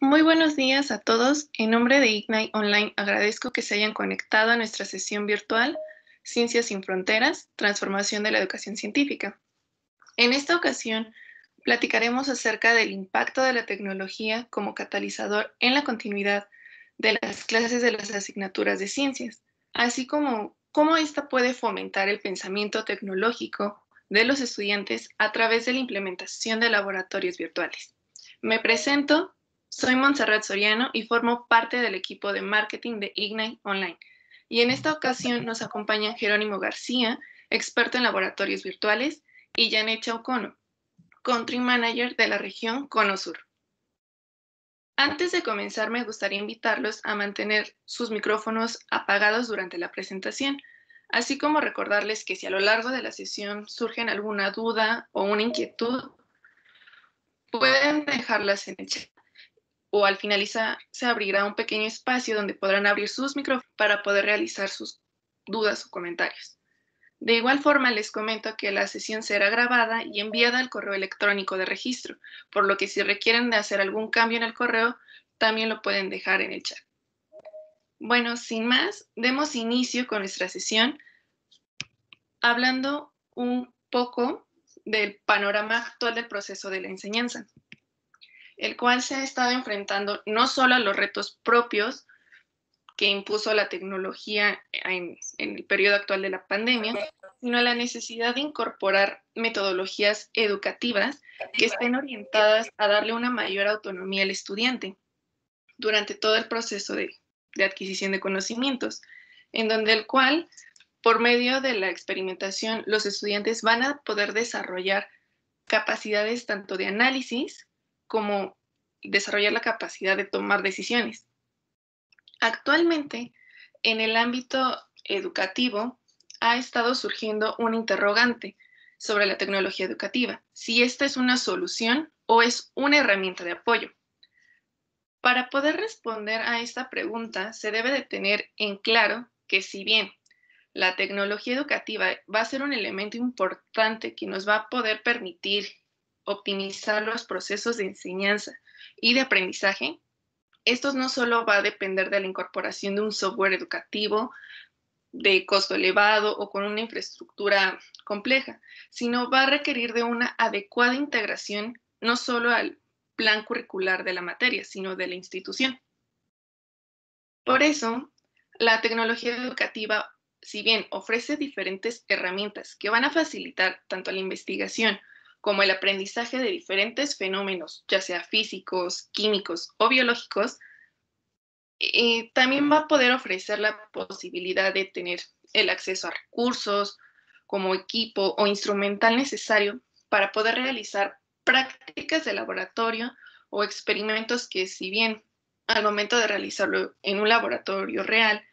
Muy buenos días a todos. En nombre de Ignite Online agradezco que se hayan conectado a nuestra sesión virtual Ciencias sin Fronteras, Transformación de la Educación Científica. En esta ocasión platicaremos acerca del impacto de la tecnología como catalizador en la continuidad de las clases de las asignaturas de ciencias, así como cómo ésta puede fomentar el pensamiento tecnológico de los estudiantes a través de la implementación de laboratorios virtuales. Me presento, soy Montserrat Soriano y formo parte del equipo de marketing de Ignite Online. Y en esta ocasión nos acompañan Jerónimo García, experto en laboratorios virtuales, y Janet Chaucono, Country Manager de la región Cono Sur. Antes de comenzar, me gustaría invitarlos a mantener sus micrófonos apagados durante la presentación, así como recordarles que si a lo largo de la sesión surgen alguna duda o una inquietud, pueden dejarlas en el chat o al finalizar se abrirá un pequeño espacio donde podrán abrir sus micrófonos para poder realizar sus dudas o comentarios. De igual forma, les comento que la sesión será grabada y enviada al correo electrónico de registro, por lo que si requieren de hacer algún cambio en el correo, también lo pueden dejar en el chat. Bueno, sin más, demos inicio con nuestra sesión hablando un poco del panorama actual del proceso de la enseñanza, el cual se ha estado enfrentando no solo a los retos propios que impuso la tecnología en el periodo actual de la pandemia, sino a la necesidad de incorporar metodologías educativas que estén orientadas a darle una mayor autonomía al estudiante durante todo el proceso de adquisición de conocimientos, en donde el cual, por medio de la experimentación, los estudiantes van a poder desarrollar capacidades tanto de análisis como desarrollar la capacidad de tomar decisiones. Actualmente, en el ámbito educativo, ha estado surgiendo un interrogante sobre la tecnología educativa, si esta es una solución o es una herramienta de apoyo. Para poder responder a esta pregunta, se debe de tener en claro que si bien la tecnología educativa va a ser un elemento importante que nos va a poder permitir optimizar los procesos de enseñanza y de aprendizaje, esto no solo va a depender de la incorporación de un software educativo de costo elevado o con una infraestructura compleja, sino va a requerir de una adecuada integración no solo al plan curricular de la materia, sino de la institución. Por eso, la tecnología educativa, si bien ofrece diferentes herramientas que van a facilitar tanto la investigación como el aprendizaje de diferentes fenómenos, ya sea físicos, químicos o biológicos, también va a poder ofrecer la posibilidad de tener el acceso a recursos como equipo o instrumental necesario para poder realizar prácticas de laboratorio o experimentos que, si bien al momento de realizarlo en un laboratorio real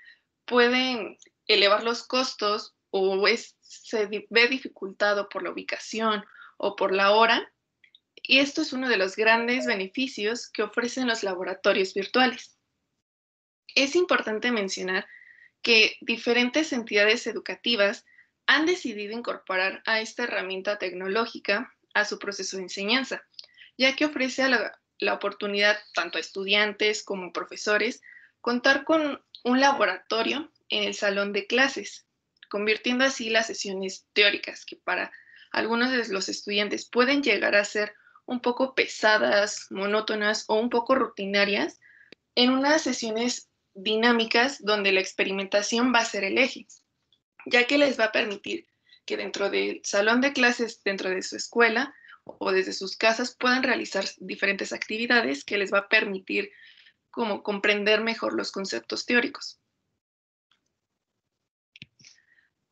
pueden elevar los costos o se ve dificultado por la ubicación o por la hora, y esto es uno de los grandes beneficios que ofrecen los laboratorios virtuales. Es importante mencionar que diferentes entidades educativas han decidido incorporar a esta herramienta tecnológica a su proceso de enseñanza, ya que ofrece la oportunidad tanto a estudiantes como profesores contar con un laboratorio en el salón de clases, convirtiendo así las sesiones teóricas, que para algunos de los estudiantes pueden llegar a ser un poco pesadas, monótonas o un poco rutinarias, en unas sesiones dinámicas donde la experimentación va a ser el eje, ya que les va a permitir que dentro del salón de clases, dentro de su escuela o desde sus casas puedan realizar diferentes actividades que les va a permitir como comprender mejor los conceptos teóricos.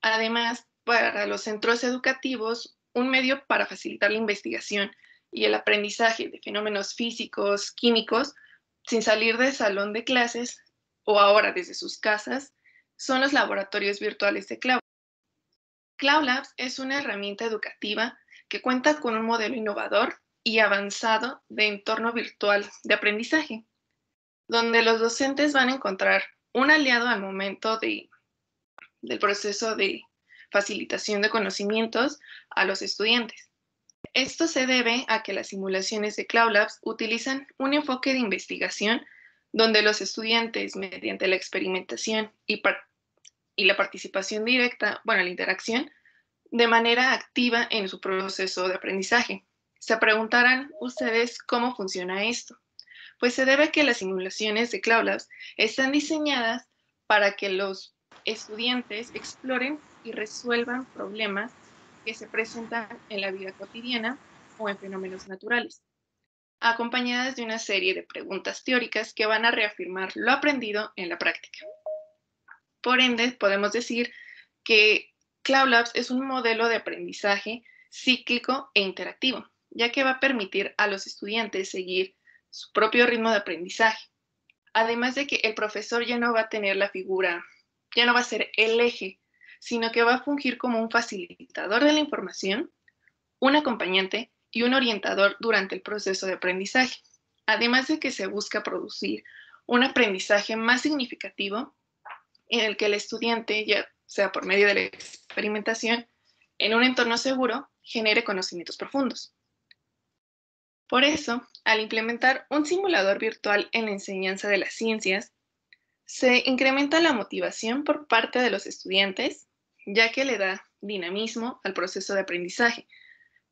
Además, para los centros educativos, un medio para facilitar la investigación y el aprendizaje de fenómenos físicos, químicos, sin salir del salón de clases o ahora desde sus casas, son los laboratorios virtuales de Cloud. Cloud Labs es una herramienta educativa que cuenta con un modelo innovador y avanzado de entorno virtual de aprendizaje, donde los docentes van a encontrar un aliado al momento del proceso de facilitación de conocimientos a los estudiantes. Esto se debe a que las simulaciones de Cloud Labs utilizan un enfoque de investigación donde los estudiantes, mediante la experimentación y la participación directa, bueno, la interacción, de manera activa en su proceso de aprendizaje. Se preguntarán ustedes cómo funciona esto. Pues se debe a que las simulaciones de Cloud Labs están diseñadas para que los estudiantes exploren y resuelvan problemas que se presentan en la vida cotidiana o en fenómenos naturales, acompañadas de una serie de preguntas teóricas que van a reafirmar lo aprendido en la práctica. Por ende, podemos decir que Cloud Labs es un modelo de aprendizaje cíclico e interactivo, ya que va a permitir a los estudiantes seguir su propio ritmo de aprendizaje. Además de que el profesor ya no va a tener la figura, ya no va a ser el eje, sino que va a fungir como un facilitador de la información, un acompañante y un orientador durante el proceso de aprendizaje. Además de que se busca producir un aprendizaje más significativo en el que el estudiante, ya sea por medio de la experimentación, en un entorno seguro, genere conocimientos profundos. Por eso, al implementar un simulador virtual en la enseñanza de las ciencias, se incrementa la motivación por parte de los estudiantes, ya que le da dinamismo al proceso de aprendizaje,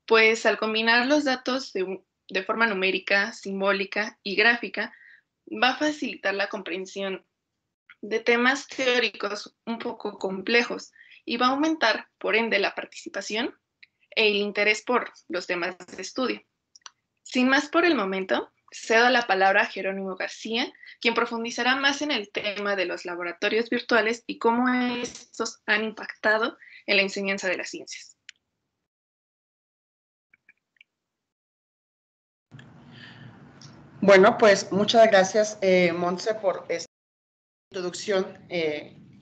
pues al combinar los datos de forma numérica, simbólica y gráfica, va a facilitar la comprensión de temas teóricos un poco complejos y va a aumentar, por ende, la participación e el interés por los temas de estudio. Sin más por el momento, cedo la palabra a Jerónimo García, quien profundizará más en el tema de los laboratorios virtuales y cómo estos han impactado en la enseñanza de las ciencias. Bueno, pues muchas gracias, Montse, por esta introducción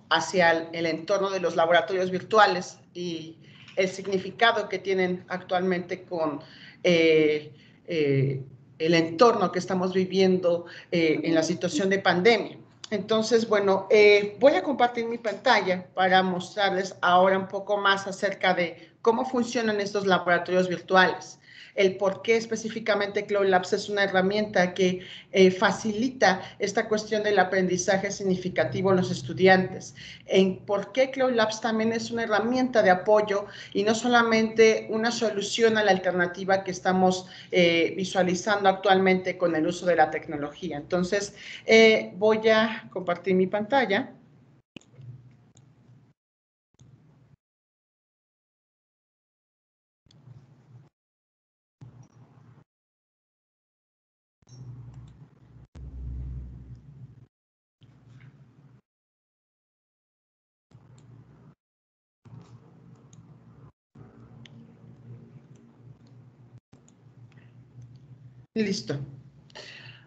hacia el entorno de los laboratorios virtuales y el significado que tienen actualmente con el entorno que estamos viviendo en la situación de pandemia. Entonces, bueno, voy a compartir mi pantalla para mostrarles ahora un poco más acerca de cómo funcionan estos laboratorios virtuales. El por qué específicamente Cloud Labs es una herramienta que facilita esta cuestión del aprendizaje significativo en los estudiantes. En por qué Cloud Labs también es una herramienta de apoyo y no solamente una solución a la alternativa que estamos visualizando actualmente con el uso de la tecnología. Entonces, voy a compartir mi pantalla. Listo.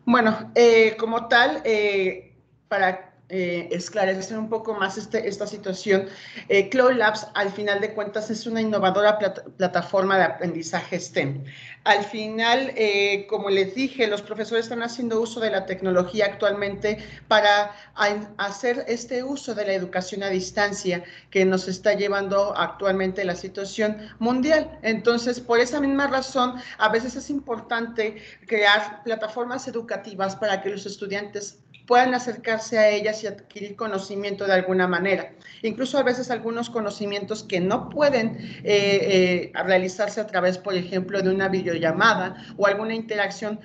Bueno, como tal, para esclarecer un poco más esta situación, Cloud Labs, al final de cuentas, es una innovadora plataforma de aprendizaje STEM. Al final, como les dije, los profesores están haciendo uso de la tecnología actualmente para hacer este uso de la educación a distancia que nos está llevando actualmente la situación mundial. Entonces, por esa misma razón, a veces es importante crear plataformas educativas para que los estudiantes puedan acercarse a ellas y adquirir conocimiento de alguna manera. Incluso a veces algunos conocimientos que no pueden realizarse a través, por ejemplo, de una videollamada o alguna interacción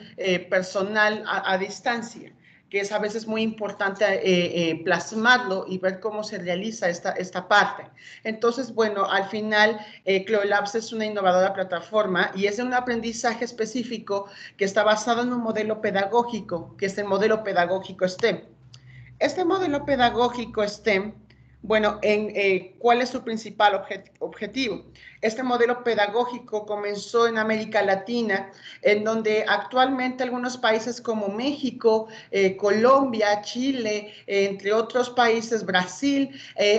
personal a distancia, que es a veces muy importante plasmarlo y ver cómo se realiza esta parte. Entonces, bueno, al final, Cloud Labs es una innovadora plataforma y es de un aprendizaje específico que está basado en un modelo pedagógico, que es el modelo pedagógico STEM. Este modelo pedagógico STEM, bueno, ¿cuál es su principal objetivo? Este modelo pedagógico comenzó en América Latina, en donde actualmente algunos países como México, Colombia, Chile, entre otros países, Brasil,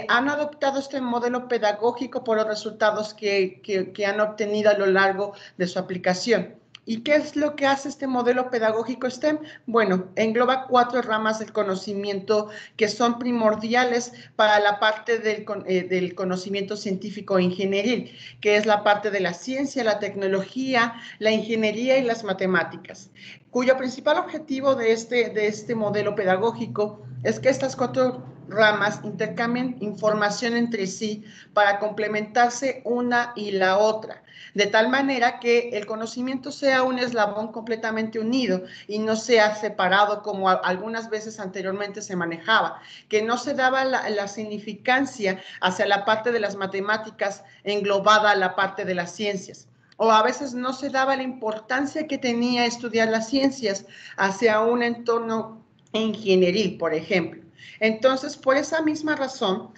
han adoptado este modelo pedagógico por los resultados que han obtenido a lo largo de su aplicación. ¿Y qué es lo que hace este modelo pedagógico STEM? Bueno, engloba 4 ramas del conocimiento que son primordiales para la parte del conocimiento científico e ingenieril, que es la parte de la ciencia, la tecnología, la ingeniería y las matemáticas, cuyo principal objetivo de este modelo pedagógico es que estas 4 ramas intercambien información entre sí para complementarse una y la otra, de tal manera que el conocimiento sea un eslabón completamente unido y no sea separado como algunas veces anteriormente se manejaba, que no se daba la significancia hacia la parte de las matemáticas englobada a la parte de las ciencias. O a veces no se daba la importancia que tenía estudiar las ciencias hacia un entorno ingenieril, por ejemplo. Entonces, por esa misma razón,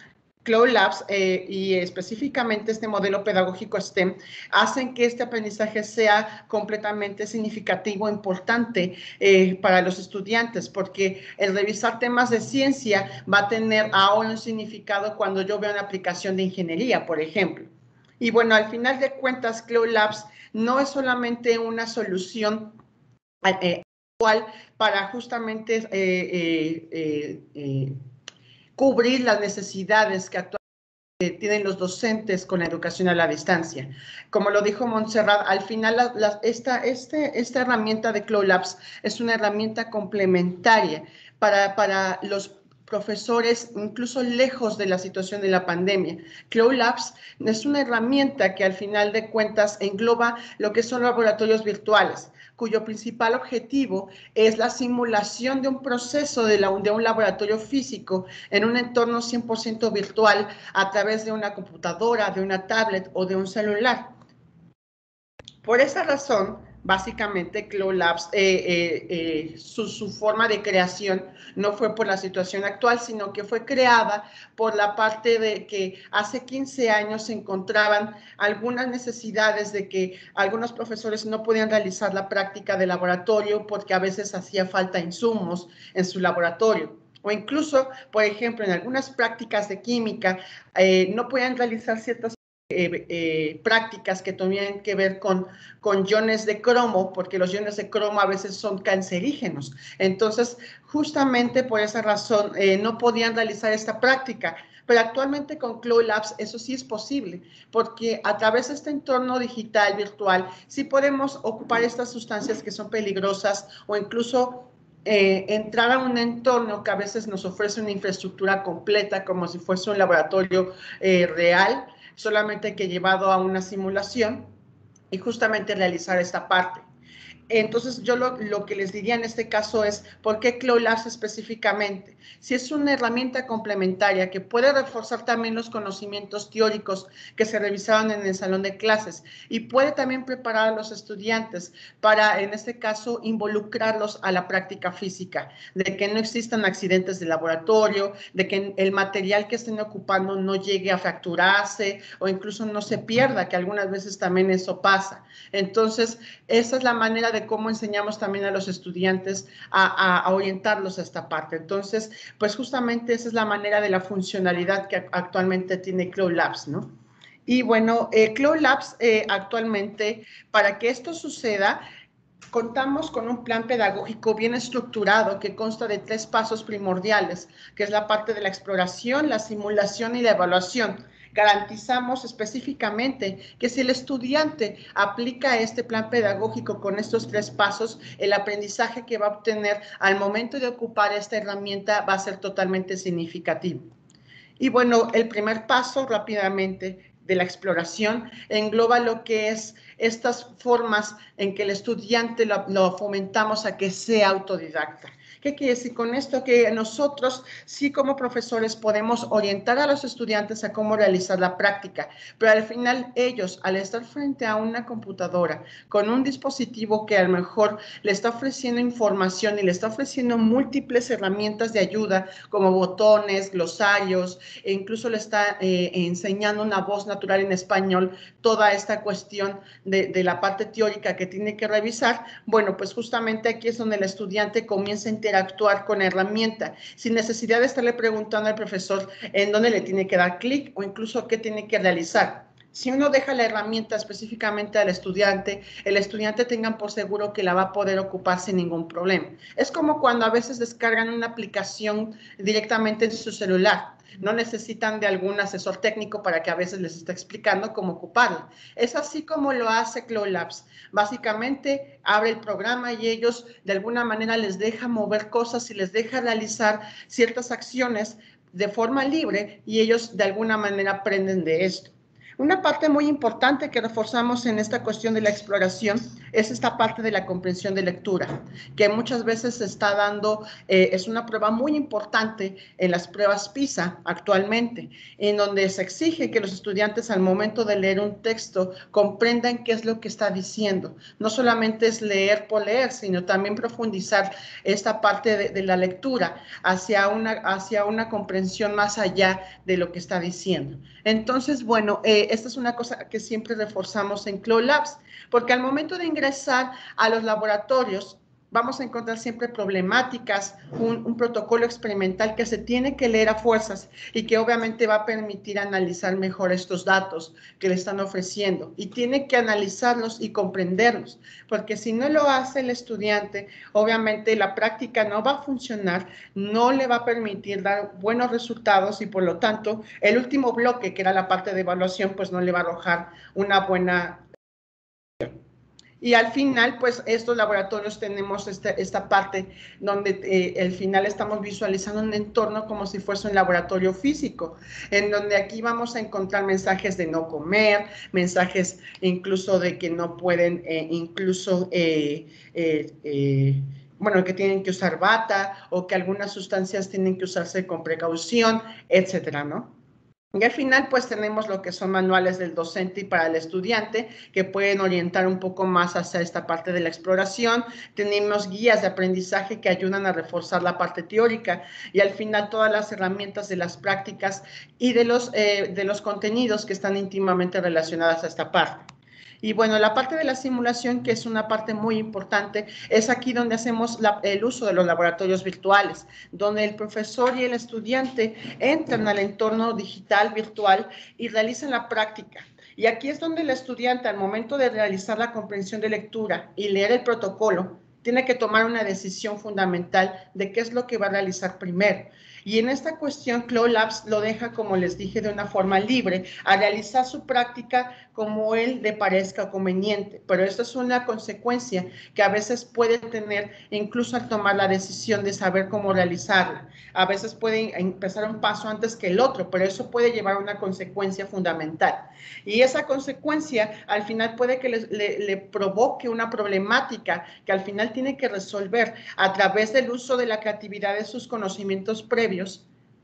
Cloud Labs y específicamente este modelo pedagógico STEM hacen que este aprendizaje sea completamente significativo, importante para los estudiantes, porque el revisar temas de ciencia va a tener ahora un significado cuando yo veo una aplicación de ingeniería, por ejemplo. Y bueno, al final de cuentas, Cloud Labs no es solamente una solución actual para justamente cubrir las necesidades que actualmente tienen los docentes con la educación a la distancia. Como lo dijo Montserrat, al final esta herramienta de Cloud Labs es una herramienta complementaria para los profesores, incluso lejos de la situación de la pandemia. Cloud Labs es una herramienta que al final de cuentas engloba lo que son laboratorios virtuales, cuyo principal objetivo es la simulación de un proceso de un laboratorio físico en un entorno 100% virtual a través de una computadora, de una tablet o de un celular. Por esa razón, básicamente, Cloud Labs, su forma de creación no fue por la situación actual, sino que fue creada por la parte de que hace 15 años se encontraban algunas necesidades de que algunos profesores no podían realizar la práctica de laboratorio porque a veces hacía falta insumos en su laboratorio. O incluso, por ejemplo, en algunas prácticas de química, no podían realizar ciertas prácticas que tenían que ver con iones de cromo, porque los iones de cromo a veces son cancerígenos. Entonces, justamente por esa razón, no podían realizar esta práctica. Pero actualmente con Cloud Labs eso sí es posible, porque a través de este entorno digital, virtual, sí podemos ocupar estas sustancias que son peligrosas o incluso entrar a un entorno que a veces nos ofrece una infraestructura completa, como si fuese un laboratorio real, solamente que llevado a una simulación y justamente realizar esta parte. Entonces, yo lo que les diría en este caso es, ¿por qué Cloud Labs específicamente? Si es una herramienta complementaria que puede reforzar también los conocimientos teóricos que se revisaron en el salón de clases y puede también preparar a los estudiantes para, en este caso, involucrarlos a la práctica física, de que no existan accidentes de laboratorio, de que el material que estén ocupando no llegue a fracturarse o incluso no se pierda, que algunas veces también eso pasa. Entonces, esa es la manera de cómo enseñamos también a los estudiantes a orientarlos a esta parte. Entonces, pues justamente esa es la manera de la funcionalidad que actualmente tiene Cloud Labs, ¿no? Y bueno, Cloud Labs actualmente, para que esto suceda, contamos con un plan pedagógico bien estructurado que consta de 3 pasos primordiales, que es la parte de la exploración, la simulación y la evaluación. Garantizamos específicamente que si el estudiante aplica este plan pedagógico con estos 3 pasos, el aprendizaje que va a obtener al momento de ocupar esta herramienta va a ser totalmente significativo. Y bueno, el primer paso rápidamente de la exploración engloba lo que es estas formas en que el estudiante lo fomentamos a que sea autodidacta. ¿Qué quiere decir con esto? Que nosotros sí como profesores podemos orientar a los estudiantes a cómo realizar la práctica, pero al final ellos, al estar frente a una computadora con un dispositivo que a lo mejor le está ofreciendo información y le está ofreciendo múltiples herramientas de ayuda como botones, glosarios, e incluso le está enseñando una voz natural en español, toda esta cuestión de la parte teórica que tiene que revisar, bueno, pues justamente aquí es donde el estudiante comienza a interactuar con la herramienta, sin necesidad de estarle preguntando al profesor en dónde le tiene que dar clic o incluso qué tiene que realizar. si uno deja la herramienta específicamente al estudiante, el estudiante tengan por seguro que la va a poder ocupar sin ningún problema. Es como cuando a veces descargan una aplicación directamente en su celular. No necesitan de algún asesor técnico para que a veces les esté explicando cómo ocuparla. Es así como lo hace Cloud Labs. Básicamente abre el programa y ellos de alguna manera les deja mover cosas y les deja realizar ciertas acciones de forma libre y ellos de alguna manera aprenden de esto. Una parte muy importante que reforzamos en esta cuestión de la exploración es esta parte de la comprensión de lectura, que muchas veces se está dando, es una prueba muy importante en las pruebas PISA actualmente, en donde se exige que los estudiantes al momento de leer un texto comprendan qué es lo que está diciendo. No solamente es leer por leer, sino también profundizar esta parte de la lectura hacia una comprensión más allá de lo que está diciendo. Entonces, bueno, esta es una cosa que siempre reforzamos en Cloud Labs, porque al momento de ingresar a los laboratorios, vamos a encontrar siempre problemáticas, un protocolo experimental que se tiene que leer a fuerzas y que obviamente va a permitir analizar mejor estos datos que le están ofreciendo. Y tiene que analizarlos y comprenderlos, porque si no lo hace el estudiante, obviamente la práctica no va a funcionar, no le va a permitir dar buenos resultados y por lo tanto el último bloque, que era la parte de evaluación, pues no le va a arrojar una buena. Y al final, pues estos laboratorios tenemos esta parte donde al final estamos visualizando un entorno como si fuese un laboratorio físico, en donde aquí vamos a encontrar mensajes de no comer, mensajes incluso de que no pueden, bueno, que tienen que usar bata o que algunas sustancias tienen que usarse con precaución, etcétera, ¿no? Y al final, pues tenemos lo que son manuales del docente y para el estudiante que pueden orientar un poco más hacia esta parte de la exploración. Tenemos guías de aprendizaje que ayudan a reforzar la parte teórica y al final todas las herramientas de las prácticas y de los contenidos que están íntimamente relacionadas a esta parte. Y bueno, la parte de la simulación, que es una parte muy importante, es aquí donde hacemos el uso de los laboratorios virtuales, donde el profesor y el estudiante entran al entorno digital virtual y realizan la práctica. Y aquí es donde el estudiante, al momento de realizar la comprensión de lectura y leer el protocolo, tiene que tomar una decisión fundamental de qué es lo que va a realizar primero. Y en esta cuestión, Cloud Labs lo deja, como les dije, de una forma libre, a realizar su práctica como él le parezca conveniente. Pero esto es una consecuencia que a veces puede tener, incluso al tomar la decisión de saber cómo realizarla. A veces puede empezar un paso antes que el otro, pero eso puede llevar a una consecuencia fundamental. Y esa consecuencia, al final, puede que le provoque una problemática que al final tiene que resolver a través del uso de la creatividad de sus conocimientos previos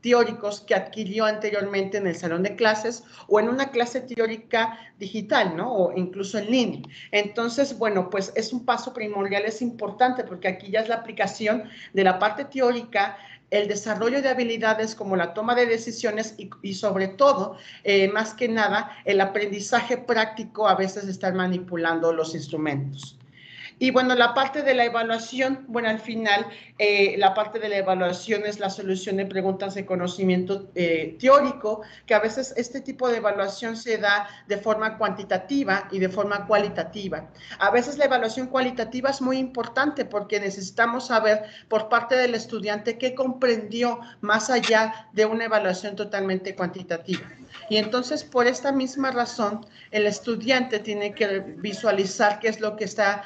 teóricos que adquirió anteriormente en el salón de clases o en una clase teórica digital, ¿no? O incluso en línea. Entonces, bueno, pues es un paso primordial, es importante porque aquí ya es la aplicación de la parte teórica, el desarrollo de habilidades como la toma de decisiones y sobre todo, más que nada, el aprendizaje práctico, a veces estar manipulando los instrumentos. Y bueno, la parte de la evaluación, bueno, al final, la parte de la evaluación es la solución de preguntas de conocimiento teórico, que a veces este tipo de evaluación se da de forma cuantitativa y de forma cualitativa. A veces la evaluación cualitativa es muy importante porque necesitamos saber por parte del estudiante qué comprendió más allá de una evaluación totalmente cuantitativa. Y entonces, por esta misma razón, el estudiante tiene que visualizar qué es lo que está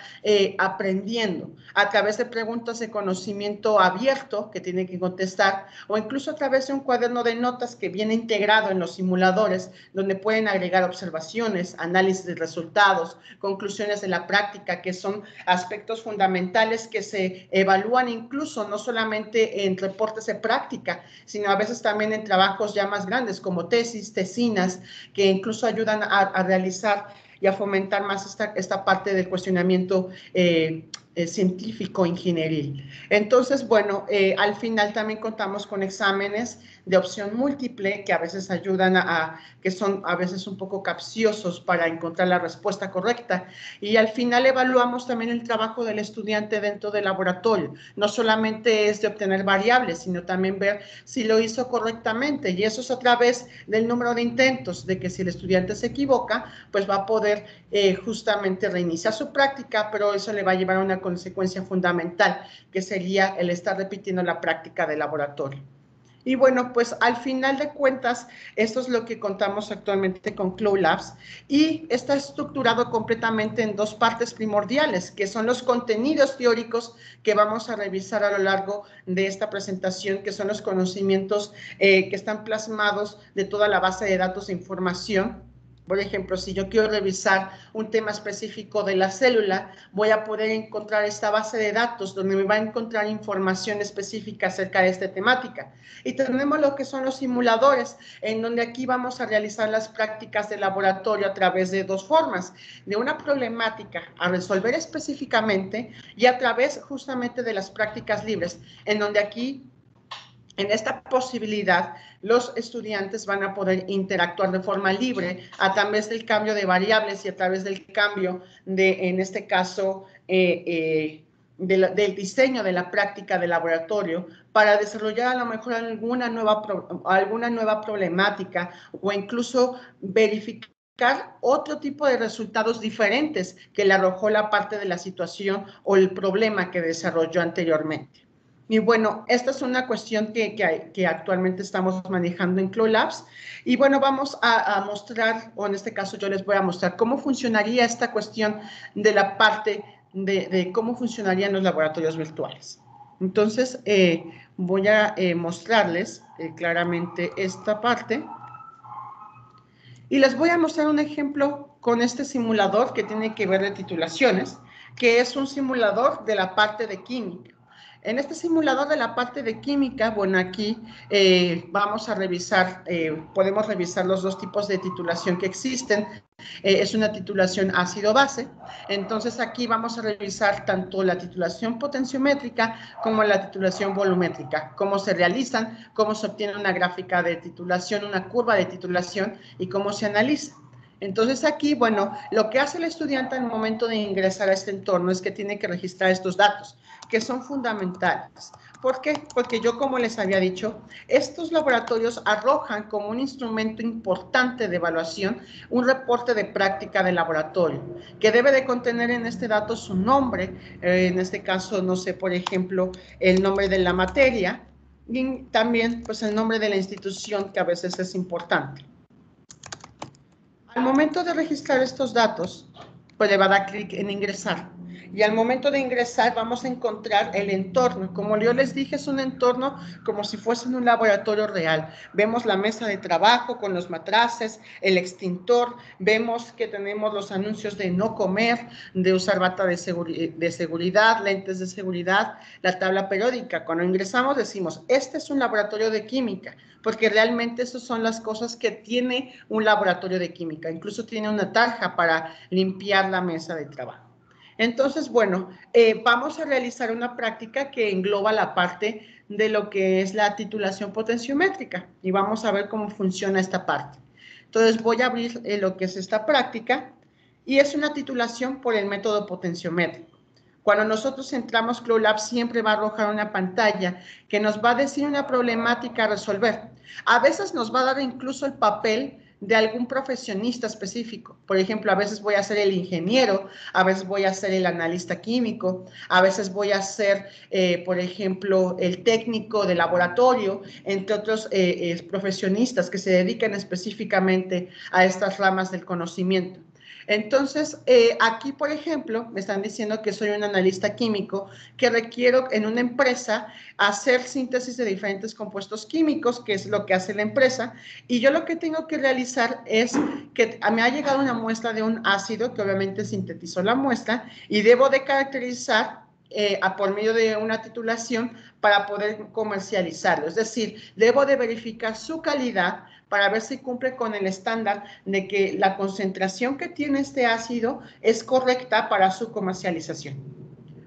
aprendiendo a través de preguntas de conocimiento abierto que tiene que contestar o incluso a través de un cuaderno de notas que viene integrado en los simuladores donde pueden agregar observaciones, análisis de resultados, conclusiones de la práctica, que son aspectos fundamentales que se evalúan incluso no solamente en reportes de práctica, sino a veces también en trabajos ya más grandes como tesis, tesinas, que incluso ayudan a realizar y a fomentar más esta parte del cuestionamiento científico ingenieril. Entonces, bueno, al final también contamos con exámenes de opción múltiple que a veces ayudan que son a veces un poco capciosos para encontrar la respuesta correcta. Y al final evaluamos también el trabajo del estudiante dentro del laboratorio. No solamente es de obtener variables, sino también ver si lo hizo correctamente. Y eso es a través del número de intentos, de que si el estudiante se equivoca, pues va a poder justamente reiniciar su práctica, pero eso le va a llevar a una consecuencia fundamental, que sería el estar repitiendo la práctica de laboratorio. Y bueno, pues al final de cuentas, esto es lo que contamos actualmente con Cloud Labs y está estructurado completamente en dos partes primordiales, que son los contenidos teóricos que vamos a revisar a lo largo de esta presentación, que son los conocimientos que están plasmados de toda la base de datos e información. Por ejemplo, si yo quiero revisar un tema específico de la célula, voy a poder encontrar esta base de datos donde me va a encontrar información específica acerca de esta temática. Y tenemos lo que son los simuladores, en donde aquí vamos a realizar las prácticas de laboratorio a través de dos formas, de una problemática a resolver específicamente y a través justamente de las prácticas libres, en donde aquí en esta posibilidad, los estudiantes van a poder interactuar de forma libre a través del cambio de variables y a través del cambio de, en este caso, del diseño de la práctica de laboratorio para desarrollar a lo mejor alguna nueva problemática o incluso verificar otro tipo de resultados diferentes que le arrojó la parte de la situación o el problema que desarrolló anteriormente. Y bueno, esta es una cuestión que actualmente estamos manejando en Cloud Labs. Y bueno, vamos a mostrar, o en este caso yo les voy a mostrar cómo funcionaría esta cuestión de la parte de cómo funcionarían los laboratorios virtuales. Entonces, voy a mostrarles claramente esta parte. Y les voy a mostrar un ejemplo con este simulador que tiene que ver de titulaciones, que es un simulador de la parte de química. En este simulador de la parte de química, bueno, aquí vamos a revisar, podemos revisar los dos tipos de titulación que existen. Es una titulación ácido-base, entonces aquí vamos a revisar tanto la titulación potenciométrica como la titulación volumétrica, cómo se realizan, cómo se obtiene una gráfica de titulación, una curva de titulación y cómo se analiza. Entonces aquí, bueno, lo que hace el estudiante al momento de ingresar a este entorno es que tiene que registrar estos datos, que son fundamentales. ¿Por qué? Porque yo, como les había dicho, estos laboratorios arrojan como un instrumento importante de evaluación un reporte de práctica de laboratorio, que debe de contener en este dato su nombre, en este caso, no sé, por ejemplo, el nombre de la materia y también pues el nombre de la institución, que a veces es importante. Al momento de registrar estos datos, pues le va a dar clic en ingresar. Y al momento de ingresar vamos a encontrar el entorno. Como yo les dije, es un entorno como si fuese en un laboratorio real. Vemos la mesa de trabajo con los matraces, el extintor, vemos que tenemos los anuncios de no comer, de usar bata de seguridad, lentes de seguridad, la tabla periódica. Cuando ingresamos decimos, este es un laboratorio de química, porque realmente esas son las cosas que tiene un laboratorio de química. Incluso tiene una tarja para limpiar la mesa de trabajo. Entonces, bueno, vamos a realizar una práctica que engloba la parte de lo que es la titulación potenciométrica y vamos a ver cómo funciona esta parte. Entonces, voy a abrir lo que es esta práctica y es una titulación por el método potenciométrico. Cuando nosotros entramos, Cloud Labs siempre va a arrojar una pantalla que nos va a decir una problemática a resolver. A veces nos va a dar incluso el papel de algún profesionista específico. Por ejemplo, a veces voy a ser el ingeniero, a veces voy a ser el analista químico, a veces voy a ser, por ejemplo, el técnico de laboratorio, entre otros profesionistas que se dedican específicamente a estas ramas del conocimiento. Entonces, aquí, por ejemplo, me están diciendo que soy un analista químico que requiero en una empresa hacer síntesis de diferentes compuestos químicos, que es lo que hace la empresa, y yo lo que tengo que realizar es que me ha llegado una muestra de un ácido que obviamente sintetizó la muestra y debo de caracterizar por medio de una titulación para poder comercializarlo. Es decir, debo de verificar su calidad para ver si cumple con el estándar de que la concentración que tiene este ácido es correcta para su comercialización.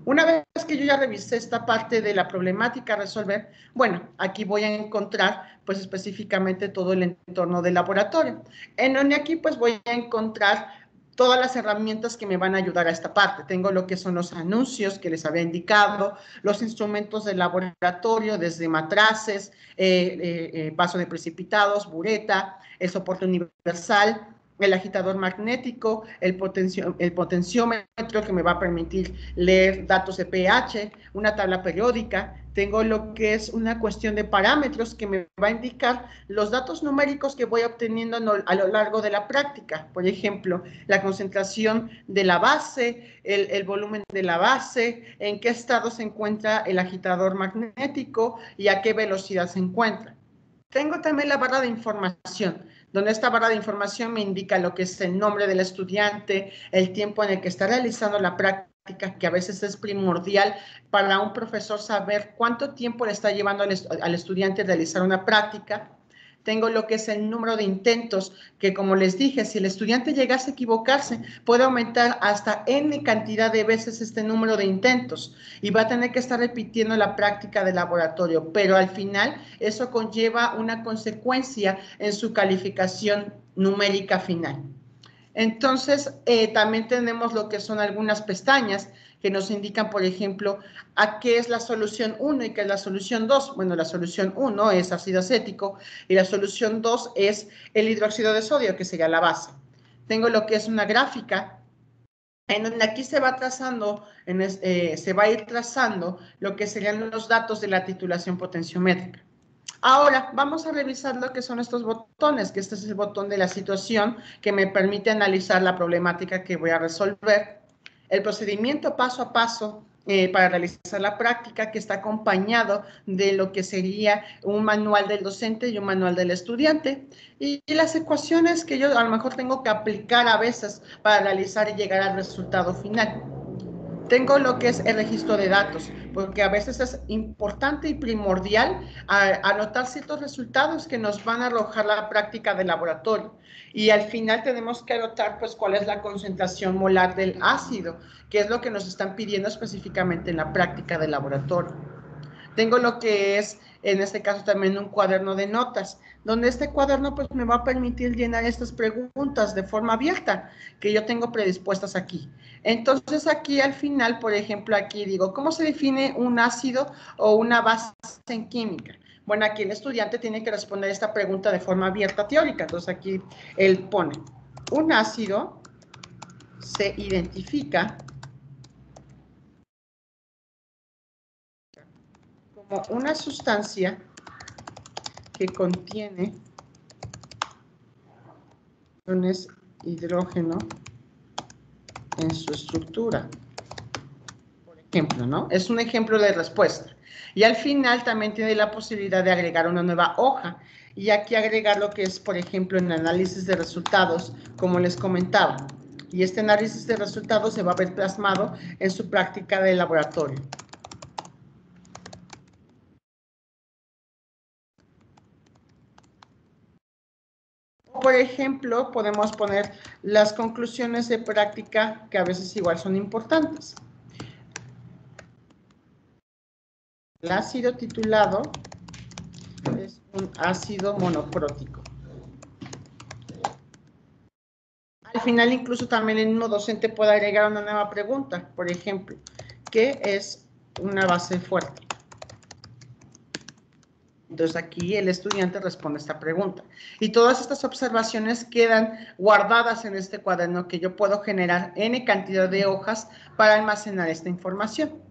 Una vez que yo ya revisé esta parte de la problemática a resolver, bueno, aquí voy a encontrar pues específicamente todo el entorno del laboratorio, en donde aquí pues voy a encontrar todas las herramientas que me van a ayudar a esta parte. Tengo lo que son los anuncios que les había indicado, los instrumentos del laboratorio, desde matraces, vaso de precipitados, bureta, el soporte universal, el agitador magnético, el potenciómetro que me va a permitir leer datos de pH, una tabla periódica, tengo lo que es una cuestión de parámetros que me va a indicar los datos numéricos que voy obteniendo a lo largo de la práctica. Por ejemplo, la concentración de la base, el volumen de la base, en qué estado se encuentra el agitador magnético y a qué velocidad se encuentra. Tengo también la barra de información, donde esta barra de información me indica lo que es el nombre del estudiante, el tiempo en el que está realizando la práctica, que a veces es primordial para un profesor saber cuánto tiempo le está llevando al estudiante realizar una práctica. Tengo lo que es el número de intentos, que como les dije, si el estudiante llegase a equivocarse, puede aumentar hasta N cantidad de veces este número de intentos y va a tener que estar repitiendo la práctica de laboratorio, pero al final eso conlleva una consecuencia en su calificación numérica final. Entonces, también tenemos lo que son algunas pestañas que nos indican, por ejemplo, a qué es la solución 1 y qué es la solución 2. Bueno, la solución 1 es ácido acético y la solución 2 es el hidróxido de sodio, que sería la base. Tengo lo que es una gráfica en donde aquí se va trazando, se va a ir trazando lo que serían los datos de la titulación potenciométrica. Ahora, vamos a revisar lo que son estos botones, que este es el botón de la situación que me permite analizar la problemática que voy a resolver. El procedimiento paso a paso para realizar la práctica, que está acompañado de lo que sería un manual del docente y un manual del estudiante. Y las ecuaciones que yo a lo mejor tengo que aplicar a veces para realizar y llegar al resultado final. Tengo lo que es el registro de datos, porque a veces es importante y primordial anotar ciertos resultados que nos van a arrojar la práctica de laboratorio. Y al final tenemos que anotar pues cuál es la concentración molar del ácido, que es lo que nos están pidiendo específicamente en la práctica de laboratorio. Tengo lo que es, en este caso también un cuaderno de notas, donde este cuaderno pues me va a permitir llenar estas preguntas de forma abierta, que yo tengo predispuestas aquí. Entonces aquí al final, por ejemplo, aquí digo, ¿cómo se define un ácido o una base en química? Bueno, aquí el estudiante tiene que responder esta pregunta de forma abierta teórica. Entonces aquí él pone, un ácido se identifica como una sustancia que contiene hidrógeno en su estructura. Por ejemplo, ¿no? Es un ejemplo de respuesta. Y al final también tiene la posibilidad de agregar una nueva hoja. Y aquí agregar lo que es, por ejemplo, en análisis de resultados, como les comentaba. Y este análisis de resultados se va a ver plasmado en su práctica de laboratorio. Por ejemplo, podemos poner las conclusiones de práctica que a veces igual son importantes. El ácido titulado es un ácido monoprótico. Al final, incluso también el mismo docente puede agregar una nueva pregunta. Por ejemplo, ¿qué es una base fuerte? Entonces aquí el estudiante responde esta pregunta. Y todas estas observaciones quedan guardadas en este cuaderno que yo puedo generar N cantidad de hojas para almacenar esta información.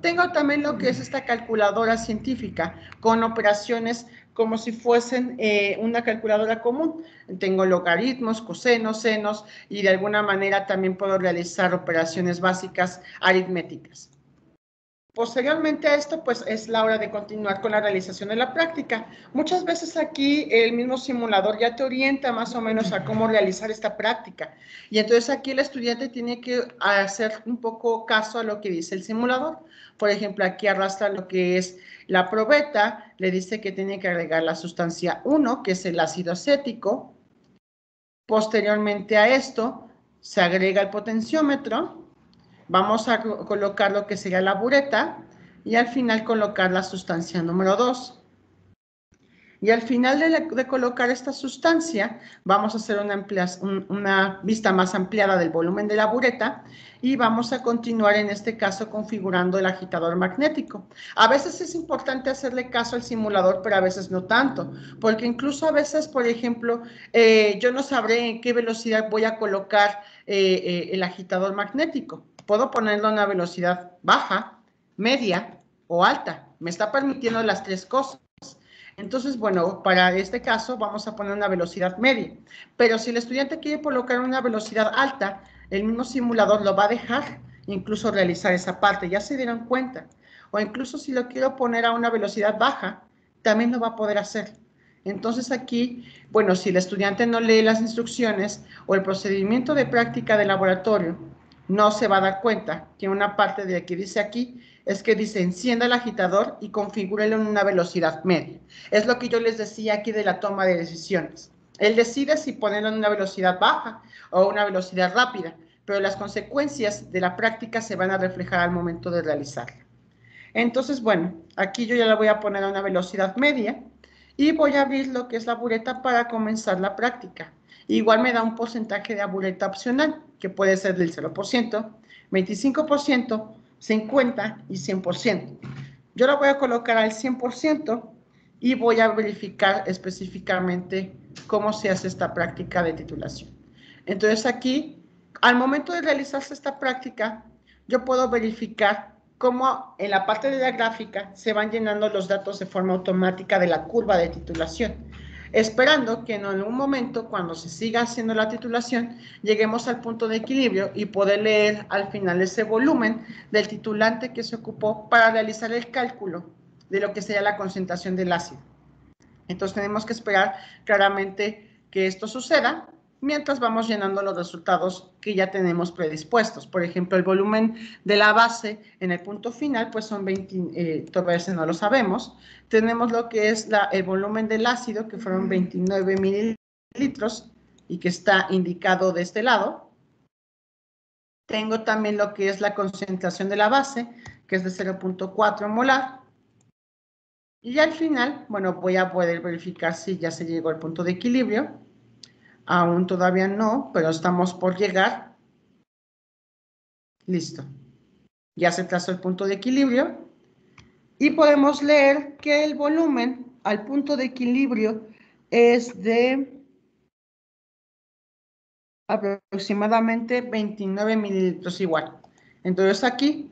Tengo también lo que es esta calculadora científica con operaciones como si fuesen una calculadora común. Tengo logaritmos, cosenos, senos y de alguna manera también puedo realizar operaciones básicas aritméticas. Posteriormente a esto, pues es la hora de continuar con la realización de la práctica. Muchas veces aquí el mismo simulador ya te orienta más o menos a cómo realizar esta práctica. Y entonces aquí el estudiante tiene que hacer un poco caso a lo que dice el simulador. Por ejemplo, aquí arrastra lo que es la probeta, le dice que tiene que agregar la sustancia 1, que es el ácido acético. Posteriormente a esto, se agrega el potenciómetro. vamos a colocar lo que sería la bureta y al final colocar la sustancia número 2. Y al final de colocar esta sustancia, vamos a hacer una vista más ampliada del volumen de la bureta y vamos a continuar en este caso configurando el agitador magnético. A veces es importante hacerle caso al simulador, pero a veces no tanto, porque incluso a veces, por ejemplo, yo no sabré en qué velocidad voy a colocar el agitador magnético. Puedo ponerlo a una velocidad baja, media o alta. Me está permitiendo las tres cosas. Entonces, bueno, para este caso vamos a poner una velocidad media, pero si el estudiante quiere colocar una velocidad alta, el mismo simulador lo va a dejar incluso realizar esa parte, ya se dieron cuenta. O incluso si lo quiero poner a una velocidad baja, también lo va a poder hacer. Entonces aquí, bueno, si el estudiante no lee las instrucciones o el procedimiento de práctica de laboratorio, no se va a dar cuenta que una parte de que dice aquí es que dice encienda el agitador y configúrelo en una velocidad media. Es lo que yo les decía aquí de la toma de decisiones. Él decide si ponerlo en una velocidad baja o una velocidad rápida, pero las consecuencias de la práctica se van a reflejar al momento de realizarla. Entonces, bueno, aquí yo ya la voy a poner a una velocidad media y voy a abrir lo que es la bureta para comenzar la práctica. Igual me da un porcentaje de bureta opcional, que puede ser del 0%, 25%, 50% y 100%. Yo la voy a colocar al 100% y voy a verificar específicamente cómo se hace esta práctica de titulación. Entonces aquí, al momento de realizarse esta práctica, yo puedo verificar cómo en la parte de la gráfica se van llenando los datos de forma automática de la curva de titulación, esperando que en algún momento, cuando se siga haciendo la titulación, lleguemos al punto de equilibrio y poder leer al final ese volumen del titulante que se ocupó para realizar el cálculo de lo que sería la concentración del ácido. Entonces tenemos que esperar claramente que esto suceda mientras vamos llenando los resultados que ya tenemos predispuestos. Por ejemplo, el volumen de la base en el punto final, pues son 20, todavía ese no lo sabemos. Tenemos lo que es el volumen del ácido, que fueron 29 mililitros y que está indicado de este lado. Tengo también lo que es la concentración de la base, que es de 0.4 molar. Y al final, bueno, voy a poder verificar si ya se llegó al punto de equilibrio. Aún todavía no, pero estamos por llegar. Listo. Ya se trazó el punto de equilibrio. Y podemos leer que el volumen al punto de equilibrio es de aproximadamente 29 mililitros igual. Entonces aquí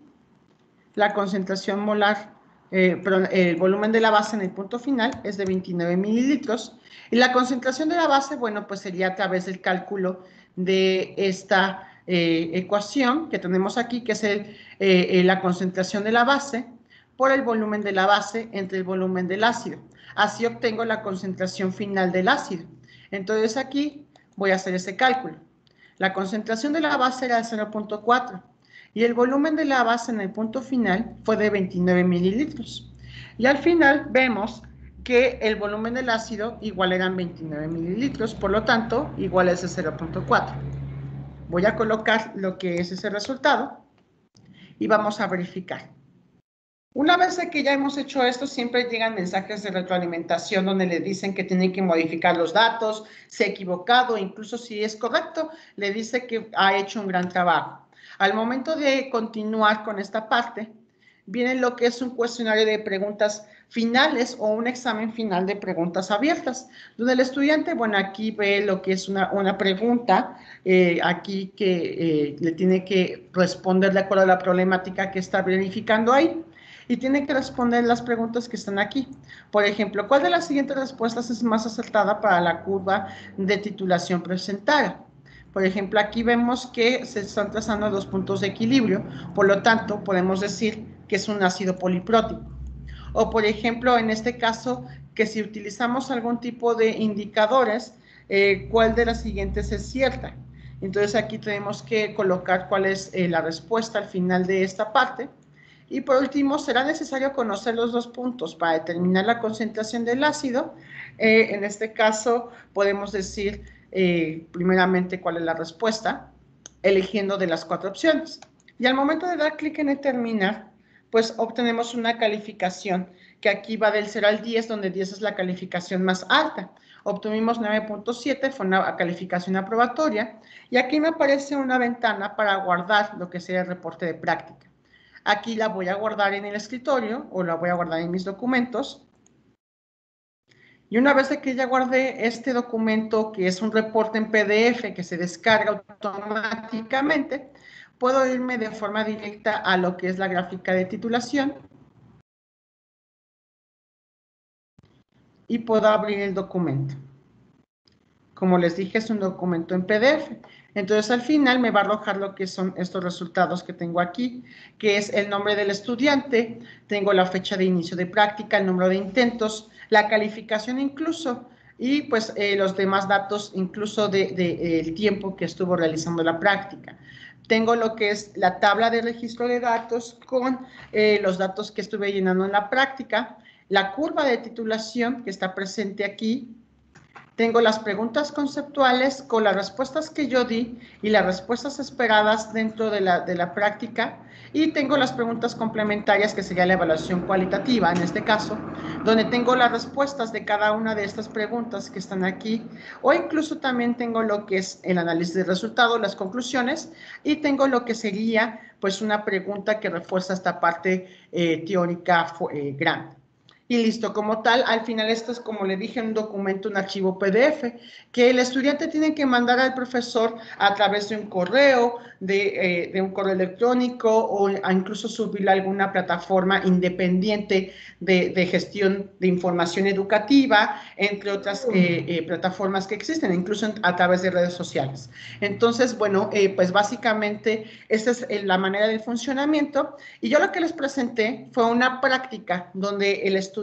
la concentración molar, el volumen de la base en el punto final es de 29 mililitros. Y la concentración de la base, bueno, pues sería a través del cálculo de esta ecuación que tenemos aquí, que es la concentración de la base por el volumen de la base entre el volumen del ácido. Así obtengo la concentración final del ácido. Entonces aquí voy a hacer ese cálculo. La concentración de la base era de 0.4 y el volumen de la base en el punto final fue de 29 mililitros. Y al final vemos que el volumen del ácido igual eran 29 mililitros, por lo tanto, igual es de 0.4. Voy a colocar lo que es ese resultado y vamos a verificar. Una vez que ya hemos hecho esto, siempre llegan mensajes de retroalimentación donde le dicen que tienen que modificar los datos, se ha equivocado, incluso si es correcto, le dice que ha hecho un gran trabajo. Al momento de continuar con esta parte, viene lo que es un cuestionario de preguntas finales o un examen final de preguntas abiertas, donde el estudiante, bueno, aquí ve lo que es una pregunta, aquí que le tiene que responder de acuerdo a la problemática que está verificando ahí. Y tiene que responder las preguntas que están aquí. Por ejemplo, ¿cuál de las siguientes respuestas es más acertada para la curva de titulación presentada? Por ejemplo, aquí vemos que se están trazando dos puntos de equilibrio, por lo tanto, podemos decir que es un ácido poliprótico. O, por ejemplo, en este caso, que si utilizamos algún tipo de indicadores, ¿cuál de las siguientes es cierta? Entonces, aquí tenemos que colocar cuál es la respuesta al final de esta parte. Y por último, será necesario conocer los dos puntos para determinar la concentración del ácido. En este caso, podemos decir primeramente cuál es la respuesta, eligiendo de las cuatro opciones. Y al momento de dar clic en terminar, pues obtenemos una calificación que aquí va del 0 al 10, donde 10 es la calificación más alta. Obtuvimos 9.7, fue una calificación aprobatoria, y aquí me aparece una ventana para guardar lo que sería el reporte de práctica. Aquí la voy a guardar en el escritorio o la voy a guardar en mis documentos. Y una vez que ya guardé este documento, que es un reporte en PDF que se descarga automáticamente, puedo irme de forma directa a lo que es la gráfica de titulación y puedo abrir el documento. Como les dije, es un documento en PDF. Entonces, al final me va a arrojar lo que son estos resultados que tengo aquí, que es el nombre del estudiante, tengo la fecha de inicio de práctica, el número de intentos, la calificación incluso, y pues los demás datos incluso del tiempo que estuvo realizando la práctica. Tengo lo que es la tabla de registro de datos con los datos que estuve llenando en la práctica, la curva de titulación que está presente aquí. Tengo las preguntas conceptuales con las respuestas que yo di y las respuestas esperadas dentro de la práctica, y tengo las preguntas complementarias, que sería la evaluación cualitativa en este caso, donde tengo las respuestas de cada una de estas preguntas que están aquí, o incluso también tengo lo que es el análisis de resultados, las conclusiones, y tengo lo que sería pues una pregunta que refuerza esta parte teórica grande. Y listo, como tal, al final esto es, como le dije, un documento, un archivo PDF, que el estudiante tiene que mandar al profesor a través de un correo, de un correo electrónico, o incluso subirlo a alguna plataforma independiente de gestión de información educativa, entre otras plataformas que existen, incluso a través de redes sociales. Entonces, bueno, pues básicamente esta es la manera de funcionamiento, y yo lo que les presenté fue una práctica donde el estudiante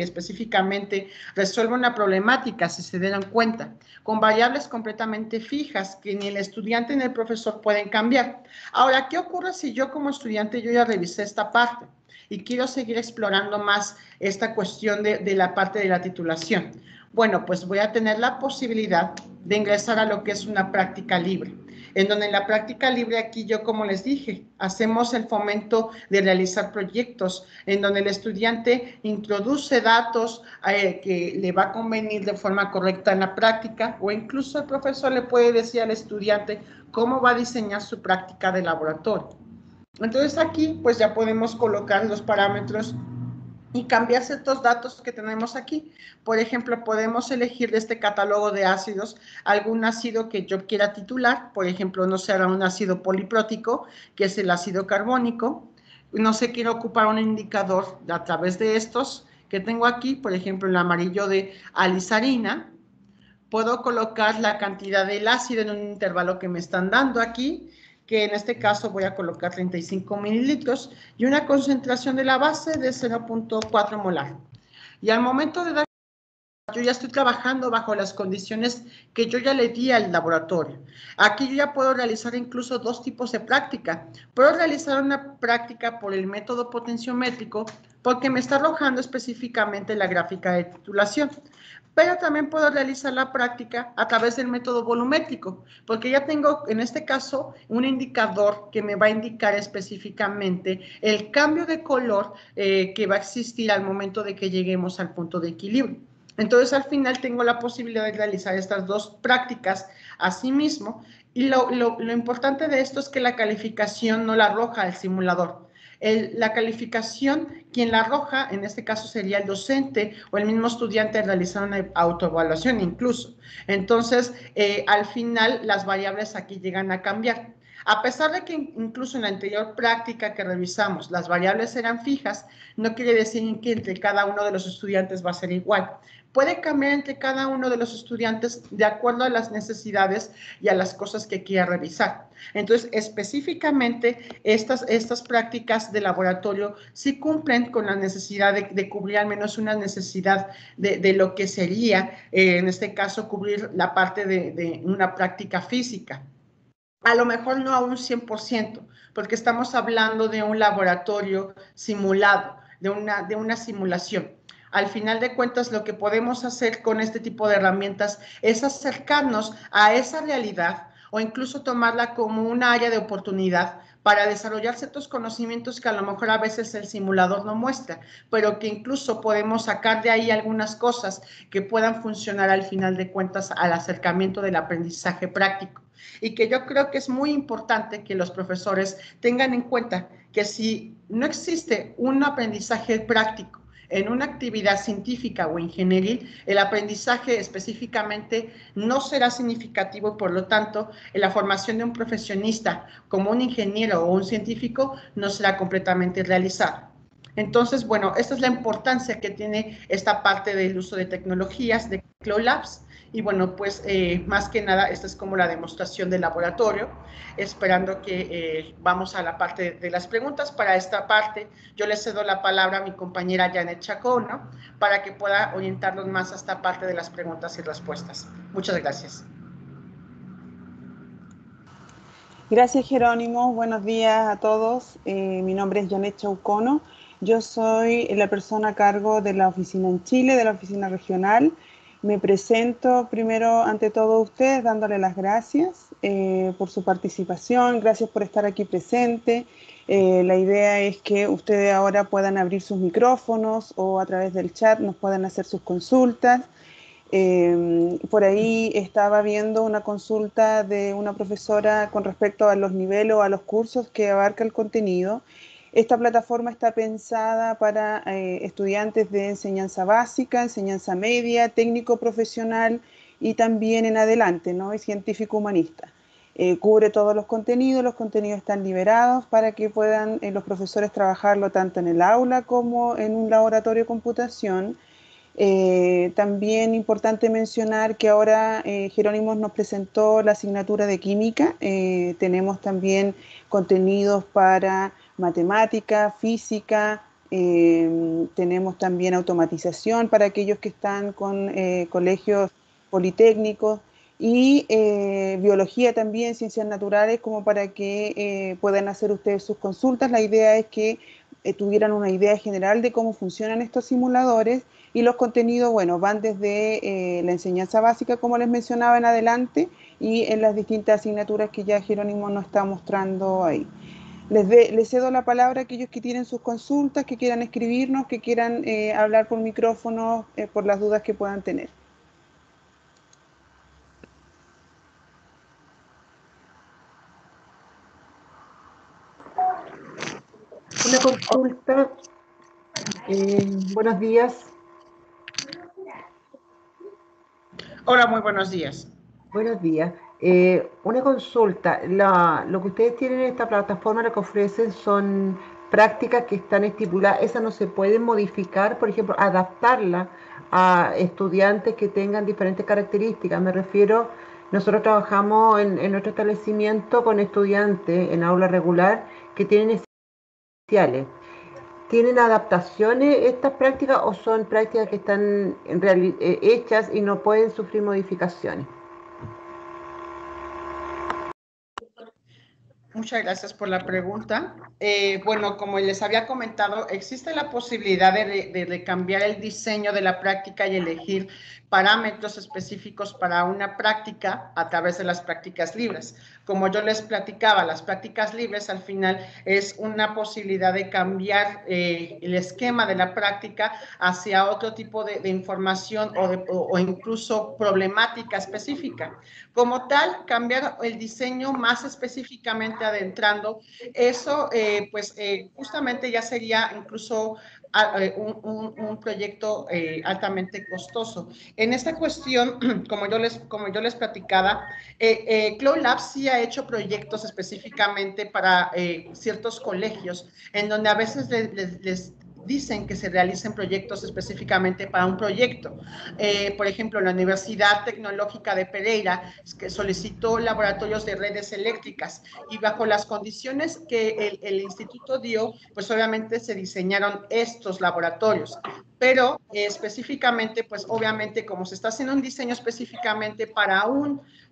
específicamente resuelve una problemática, si se dieron cuenta, con variables completamente fijas que ni el estudiante ni el profesor pueden cambiar. Ahora, ¿qué ocurre si yo como estudiante yo ya revisé esta parte y quiero seguir explorando más esta cuestión de la parte de la titulación? Bueno, pues voy a tener la posibilidad de ingresar a lo que es una práctica libre, en donde en la práctica libre aquí yo, como les dije, hacemos el fomento de realizar proyectos en donde el estudiante introduce datos que le va a convenir de forma correcta en la práctica, o incluso el profesor le puede decir al estudiante cómo va a diseñar su práctica de laboratorio. Entonces aquí pues ya podemos colocar los parámetros y cambiar ciertos datos que tenemos aquí. Por ejemplo, podemos elegir de este catálogo de ácidos algún ácido que yo quiera titular. Por ejemplo, no será un ácido poliprótico, que es el ácido carbónico. No sé, quiero ocupar un indicador a través de estos que tengo aquí, por ejemplo, el amarillo de alizarina. Puedo colocar la cantidad del ácido en un intervalo que me están dando aquí, que en este caso voy a colocar 35 mililitros, y una concentración de la base de 0.4 molar. Y al momento de dar, yo ya estoy trabajando bajo las condiciones que yo ya le di al laboratorio. Aquí yo ya puedo realizar incluso dos tipos de práctica. Puedo realizar una práctica por el método potenciométrico, porque me está arrojando específicamente la gráfica de titulación. Pero también puedo realizar la práctica a través del método volumétrico, porque ya tengo en este caso un indicador que me va a indicar específicamente el cambio de color que va a existir al momento de que lleguemos al punto de equilibrio. Entonces, al final tengo la posibilidad de realizar estas dos prácticas a sí mismo, y lo importante de esto es que la calificación no la arroja el simulador. La calificación, quien la arroja, en este caso sería el docente o el mismo estudiante, realizar una autoevaluación incluso. Entonces, al final, las variables aquí llegan a cambiar. A pesar de que incluso en la anterior práctica que revisamos las variables eran fijas, no quiere decir que entre cada uno de los estudiantes va a ser igual. Puede cambiar entre cada uno de los estudiantes de acuerdo a las necesidades y a las cosas que quiera revisar. Entonces, específicamente, estas prácticas de laboratorio sí cumplen con la necesidad de cubrir al menos una necesidad de lo que sería, en este caso, cubrir la parte de una práctica física. A lo mejor no a un 100%, porque estamos hablando de un laboratorio simulado, de una simulación. Al final de cuentas, lo que podemos hacer con este tipo de herramientas es acercarnos a esa realidad, o incluso tomarla como un área de oportunidad para desarrollar ciertos conocimientos que a lo mejor a veces el simulador no muestra, pero que incluso podemos sacar de ahí algunas cosas que puedan funcionar al final de cuentas al acercamiento del aprendizaje práctico. Y que yo creo que es muy importante que los profesores tengan en cuenta que si no existe un aprendizaje práctico en una actividad científica o ingenieril, el aprendizaje específicamente no será significativo y por lo tanto la formación de un profesionista como un ingeniero o un científico no será completamente realizada. Entonces, bueno, esta es la importancia que tiene esta parte del uso de tecnologías de Cloud Labs. Y bueno, pues más que nada, esta es como la demostración del laboratorio, esperando que vamos a la parte de las preguntas. Para esta parte, yo le cedo la palabra a mi compañera Janet Chacón, ¿no? Para que pueda orientarnos más a esta parte de las preguntas y respuestas. Muchas gracias. Gracias, Jerónimo. Buenos días a todos. Mi nombre es Janet Chaucono. Yo soy la persona a cargo de la oficina en Chile, de la oficina regional. Me presento primero ante todos ustedes dándole las gracias por su participación, gracias por estar aquí presente. La idea es que ustedes ahora puedan abrir sus micrófonos o a través del chat nos puedan hacer sus consultas. Por ahí estaba viendo una consulta de una profesora con respecto a los niveles o a los cursos que abarca el contenido. Esta plataforma está pensada para estudiantes de enseñanza básica, enseñanza media, técnico profesional y también en adelante, ¿no? Y científico humanista. Cubre todos los contenidos están liberados para que puedan los profesores trabajarlo tanto en el aula como en un laboratorio de computación. También importante mencionar que ahora Jerónimo nos presentó la asignatura de química. Tenemos también contenidos para matemática, física, tenemos también automatización para aquellos que están con colegios politécnicos y biología también, ciencias naturales, como para que puedan hacer ustedes sus consultas. La idea es que tuvieran una idea general de cómo funcionan estos simuladores y los contenidos, bueno, van desde la enseñanza básica, como les mencionaba en adelante, y en las distintas asignaturas que ya Jerónimo nos está mostrando ahí. Les cedo la palabra a aquellos que tienen sus consultas, que quieran escribirnos, que quieran hablar por micrófono por las dudas que puedan tener. Una consulta. Buenos días. Hola, muy buenos días. Buenos días. Una consulta. Lo que ustedes tienen en esta plataforma, lo que ofrecen son prácticas que están estipuladas. ¿Esas no se pueden modificar? Por ejemplo, adaptarla a estudiantes que tengan diferentes características. Me refiero, nosotros trabajamos en nuestro establecimiento con estudiantes en aula regular que tienen especiales. ¿Tienen adaptaciones estas prácticas o son prácticas que están hechas y no pueden sufrir modificaciones? Muchas gracias por la pregunta. Bueno, como les había comentado, existe la posibilidad de cambiar el diseño de la práctica y elegir parámetros específicos para una práctica a través de las prácticas libres. Como yo les platicaba, las prácticas libres al final es una posibilidad de cambiar el esquema de la práctica hacia otro tipo de información o incluso problemática específica. Como tal, cambiar el diseño más específicamente adentrando, eso justamente ya sería incluso un proyecto altamente costoso. En esta cuestión, como yo les platicaba, Cloud Labs sí ha hecho proyectos específicamente para ciertos colegios, en donde a veces les dicen que se realicen proyectos específicamente para un proyecto. Por ejemplo, la Universidad Tecnológica de Pereira que solicitó laboratorios de redes eléctricas y bajo las condiciones que el instituto dio, pues obviamente se diseñaron estos laboratorios. pero específicamente, pues obviamente como se está haciendo un diseño específicamente para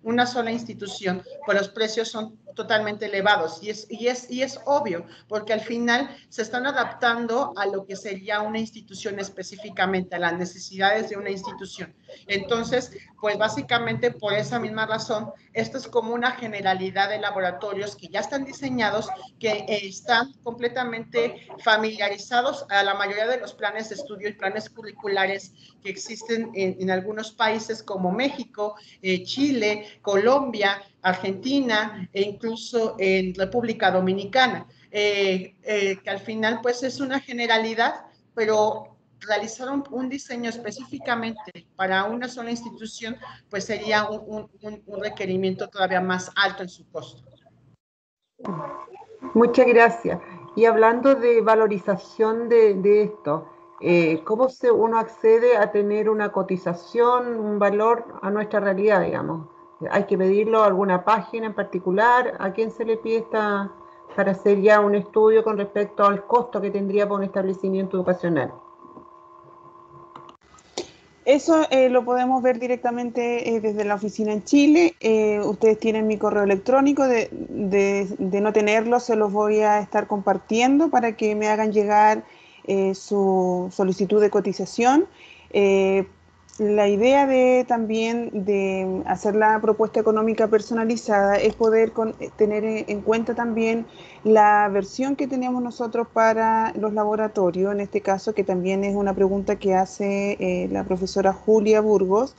una sola institución, pues los precios son totalmente elevados y es obvio, porque al final se están adaptando a lo que sería una institución específicamente, a las necesidades de una institución. Entonces, pues básicamente por esa misma razón, esto es como una generalidad de laboratorios que ya están diseñados, que están completamente familiarizados a la mayoría de los planes de estudio y planes curriculares que existen en algunos países como México, Chile, Colombia, Argentina e incluso en República Dominicana, que al final pues es una generalidad, pero realizar un diseño específicamente para una sola institución, pues sería un requerimiento todavía más alto en su costo. Muchas gracias. Y hablando de valorización de esto, ¿cómo uno accede a tener una cotización, un valor a nuestra realidad, digamos? ¿Hay que pedirlo a alguna página en particular? ¿A quién se le pide para hacer ya un estudio con respecto al costo que tendría para un establecimiento educacional? Eso lo podemos ver directamente desde la oficina en Chile. Ustedes tienen mi correo electrónico. De no tenerlo, se los voy a estar compartiendo para que me hagan llegar su solicitud de cotización. La idea también de hacer la propuesta económica personalizada es poder tener en cuenta también la versión que tenemos nosotros para los laboratorios, en este caso, que también es una pregunta que hace la profesora Julia Burgos,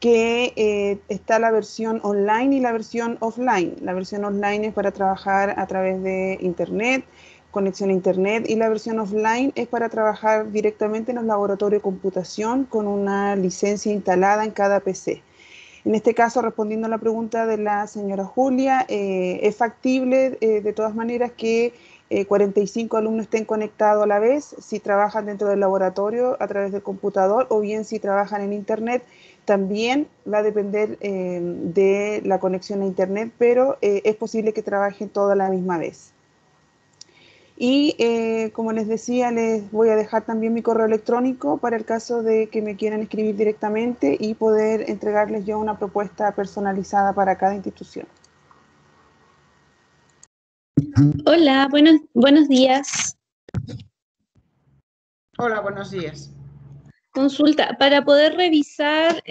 que está la versión online y la versión offline. La versión online es para trabajar a través de Internet, conexión a Internet, y la versión offline es para trabajar directamente en los laboratorios de computación con una licencia instalada en cada PC. En este caso, respondiendo a la pregunta de la señora Julia, es factible de todas maneras que 45 alumnos estén conectados a la vez, si trabajan dentro del laboratorio a través del computador o bien si trabajan en Internet. También va a depender de la conexión a Internet, pero es posible que trabajen todos a la misma vez. Y como les decía, les voy a dejar también mi correo electrónico para el caso de que me quieran escribir directamente y poder entregarles yo una propuesta personalizada para cada institución. Hola, buenos días. Hola, buenos días. Consulta, para poder revisar,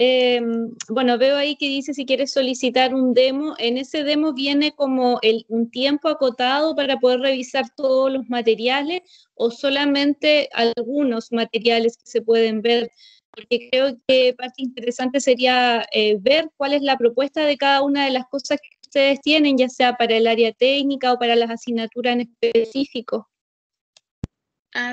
bueno, veo ahí que dice si quieres solicitar un demo. ¿En ese demo viene como un tiempo acotado para poder revisar todos los materiales o solamente algunos materiales que se pueden ver? Porque creo que parte interesante sería ver cuál es la propuesta de cada una de las cosas que ustedes tienen, ya sea para el área técnica o para las asignaturas en específico.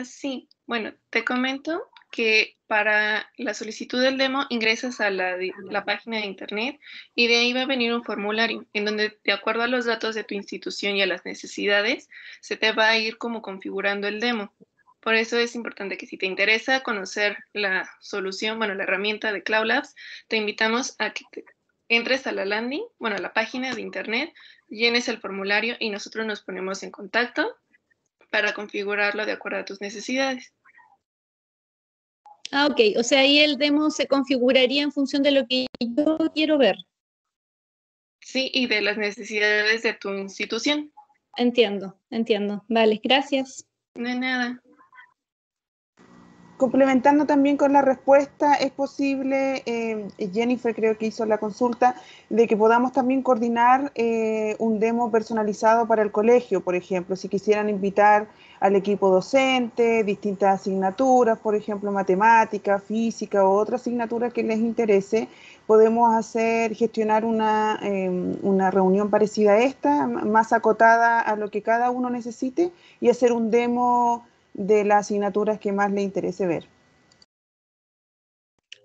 Sí, bueno, te comento que para la solicitud del demo ingresas a la página de internet y de ahí va a venir un formulario en donde, de acuerdo a los datos de tu institución y a las necesidades, se te va a ir como configurando el demo. Por eso es importante que si te interesa conocer la solución, bueno, la herramienta de Cloud Labs, te invitamos a que entres a la landing, bueno, a la página de internet, llenes el formulario y nosotros nos ponemos en contacto para configurarlo de acuerdo a tus necesidades. Ok, o sea, ahí el demo se configuraría en función de lo que yo quiero ver. Sí, y de las necesidades de tu institución. Entiendo. Vale, gracias. De nada. Complementando también con la respuesta, es posible, Jennifer creo que hizo la consulta, de que podamos también coordinar un demo personalizado para el colegio, por ejemplo, si quisieran invitar al equipo docente, distintas asignaturas, por ejemplo, matemática, física o otra asignatura que les interese, podemos gestionar una reunión parecida a esta, más acotada a lo que cada uno necesite y hacer un demo de las asignaturas que más le interese ver.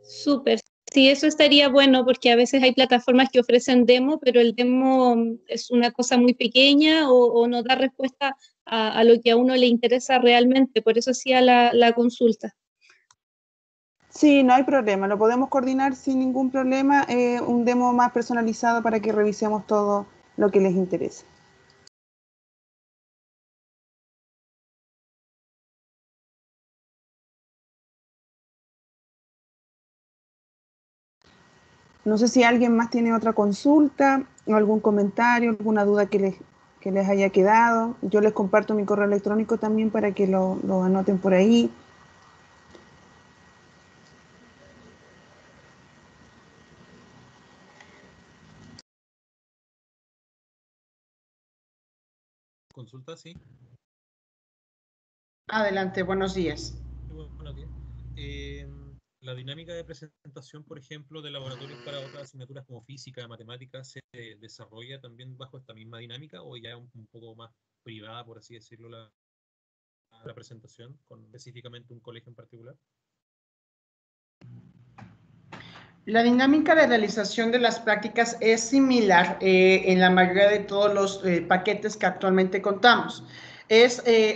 Súper. Sí, eso estaría bueno porque a veces hay plataformas que ofrecen demo, pero el demo es una cosa muy pequeña o no da respuesta a lo que a uno le interesa realmente. Por eso hacía la consulta. Sí, no hay problema. Lo podemos coordinar sin ningún problema. Un demo más personalizado para que revisemos todo lo que les interese. No sé si alguien más tiene otra consulta o algún comentario, alguna duda que les haya quedado. Yo les comparto mi correo electrónico también para que lo anoten por ahí. Consulta, sí. Adelante, buenos días. Buenos días. La dinámica de presentación, por ejemplo, de laboratorios para otras asignaturas como física, matemáticas, ¿se desarrolla también bajo esta misma dinámica o ya es un poco más privada, por así decirlo, la presentación con específicamente un colegio en particular? La dinámica de realización de las prácticas es similar en la mayoría de todos los paquetes que actualmente contamos.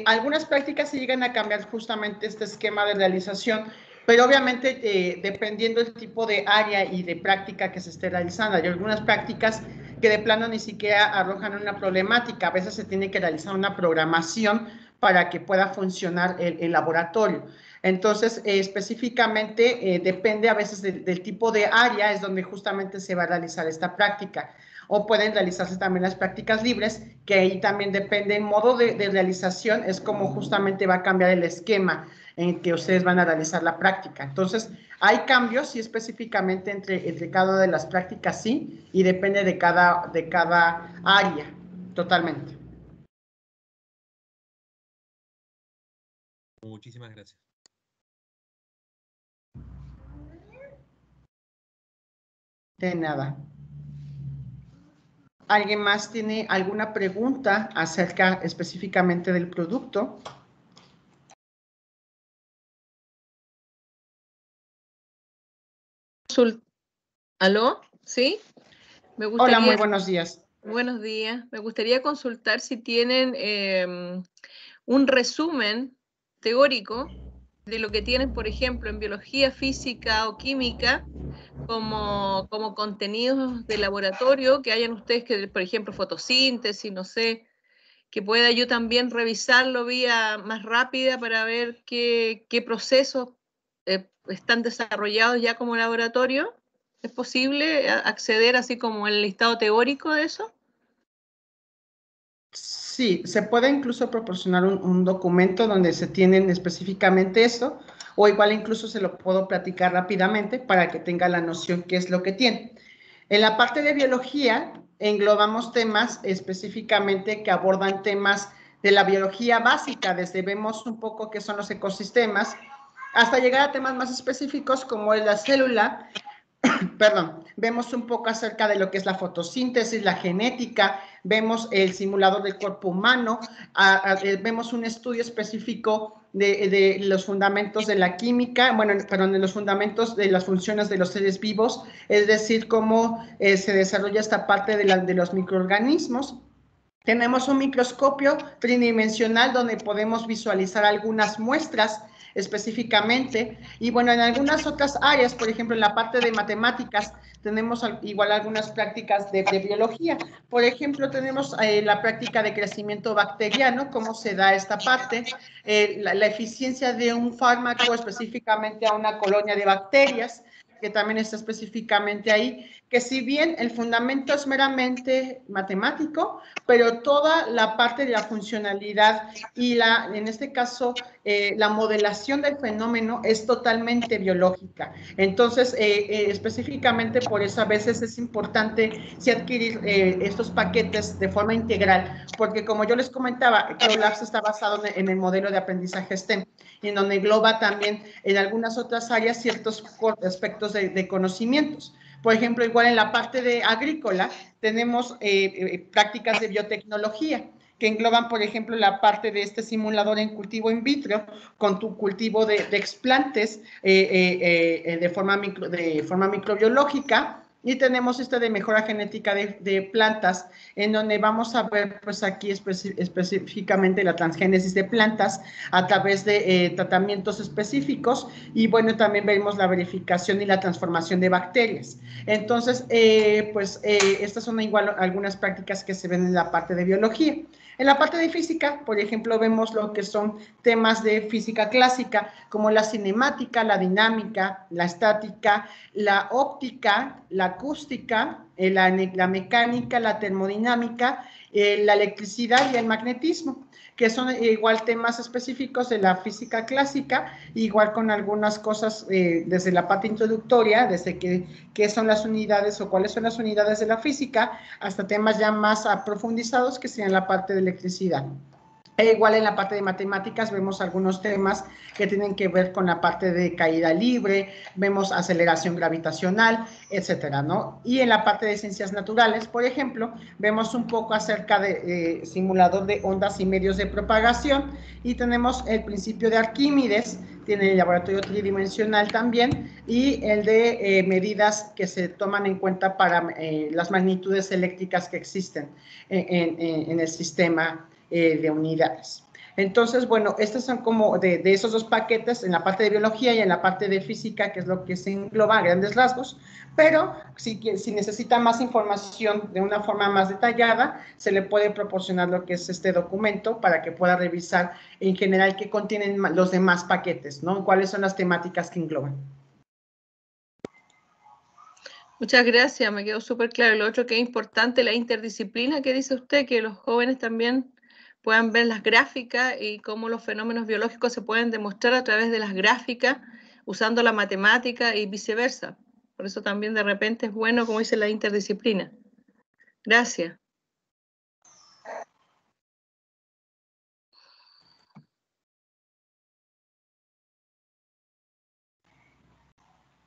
Algunas prácticas se llegan a cambiar justamente este esquema de realización, pero obviamente dependiendo del tipo de área y de práctica que se esté realizando. Hay algunas prácticas que de plano ni siquiera arrojan una problemática, a veces se tiene que realizar una programación para que pueda funcionar el laboratorio. Entonces, específicamente, depende a veces del tipo de área, es donde justamente se va a realizar esta práctica. O pueden realizarse también las prácticas libres, que ahí también depende el modo de realización, es como justamente va a cambiar el esquema en que ustedes van a realizar la práctica. Entonces, hay cambios, sí, específicamente entre cada una de las prácticas, sí, y depende de cada área, totalmente. Muchísimas gracias. De nada. ¿Alguien más tiene alguna pregunta acerca específicamente del producto? ¿Aló? ¿Sí? Me Hola, muy gustaría, buenos días. buenos días. Me gustaría consultar si tienen un resumen teórico de lo que tienen, por ejemplo, en biología, física o química, como contenidos de laboratorio, que hayan ustedes que, por ejemplo, fotosíntesis, no sé, que pueda yo también revisarlo vía más rápida para ver qué procesos están desarrollados ya como laboratorio. ¿Es posible acceder así como el listado teórico de eso? Sí, se puede incluso proporcionar un documento donde se tienen específicamente esto, o igual incluso se lo puedo platicar rápidamente para que tenga la noción qué es lo que tiene. En la parte de biología englobamos temas específicamente que abordan temas de la biología básica, desde vemos un poco qué son los ecosistemas, hasta llegar a temas más específicos como es la célula. Perdón, vemos un poco acerca de lo que es la fotosíntesis, la genética, vemos el simulador del cuerpo humano, vemos un estudio específico de los fundamentos de la química, bueno, perdón, de los fundamentos de las funciones de los seres vivos, es decir, cómo se desarrolla esta parte de los microorganismos. Tenemos un microscopio tridimensional donde podemos visualizar algunas muestras específicamente, y bueno, en algunas otras áreas, por ejemplo, en la parte de matemáticas, tenemos igual algunas prácticas de biología. Por ejemplo, tenemos la práctica de crecimiento bacteriano, cómo se da esta parte, la eficiencia de un fármaco específicamente a una colonia de bacterias, que también está específicamente ahí, que si bien el fundamento es meramente matemático, pero toda la parte de la funcionalidad y en este caso, la modelación del fenómeno es totalmente biológica. Entonces, específicamente por eso a veces es importante sí adquirir estos paquetes de forma integral, porque como yo les comentaba, Cloud Labs está basado en el modelo de aprendizaje STEM, y en donde engloba también en algunas otras áreas ciertos aspectos de conocimientos. Por ejemplo, igual en la parte de agrícola tenemos prácticas de biotecnología que engloban, por ejemplo, la parte de este simulador en cultivo in vitro con tu cultivo de explantes de forma microbiológica, y tenemos de mejora genética de plantas, en donde vamos a ver pues aquí específicamente la transgénesis de plantas a través de tratamientos específicos, y bueno, también vemos la verificación y la transformación de bacterias. Entonces, estas son igual algunas prácticas que se ven en la parte de biología. En la parte de física, por ejemplo, vemos lo que son temas de física clásica, como la cinemática, la dinámica, la estática, la óptica, la acústica, la mecánica, la termodinámica, la electricidad y el magnetismo, que son igual temas específicos de la física clásica, igual con algunas cosas desde la parte introductoria, desde qué son las unidades o cuáles son las unidades de la física, hasta temas ya más profundizados que sean la parte de electricidad. E igual en la parte de matemáticas vemos algunos temas que tienen que ver con la parte de caída libre, vemos aceleración gravitacional, etcétera, ¿no? Y en la parte de ciencias naturales, por ejemplo, vemos un poco acerca de simulador de ondas y medios de propagación, y tenemos el principio de Arquímedes, tiene el laboratorio tridimensional también, y el de medidas que se toman en cuenta para las magnitudes eléctricas que existen en el sistema de unidades. Entonces, bueno, estos son como de esos dos paquetes, en la parte de biología y en la parte de física, que es lo que se engloba a grandes rasgos, pero si necesita más información de una forma más detallada, se le puede proporcionar lo que es este documento para que pueda revisar en general qué contienen los demás paquetes, ¿no? Cuáles son las temáticas que engloban. Muchas gracias, me quedó súper claro. Lo otro que es importante, la interdisciplina que dice usted, que los jóvenes también puedan ver las gráficas y cómo los fenómenos biológicos se pueden demostrar a través de las gráficas, usando la matemática y viceversa. Por eso también de repente es bueno, como dice, la interdisciplina. Gracias.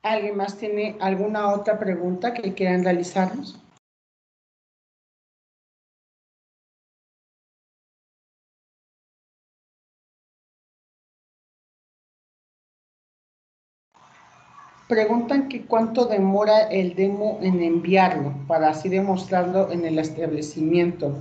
¿Alguien más tiene alguna otra pregunta que quieran realizarnos? Preguntan que cuánto demora el demo en enviarlo, para así demostrarlo en el establecimiento.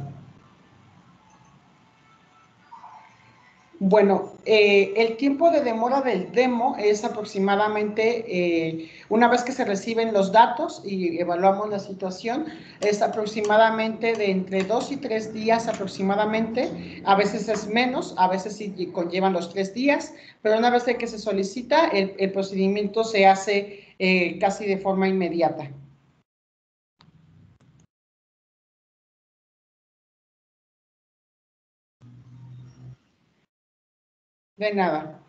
Bueno, el tiempo de demora del demo es aproximadamente, una vez que se reciben los datos y evaluamos la situación, es aproximadamente de entre 2 y 3 días aproximadamente. A veces es menos, a veces sí conllevan los 3 días, pero una vez que se solicita, el procedimiento se hace casi de forma inmediata. De nada.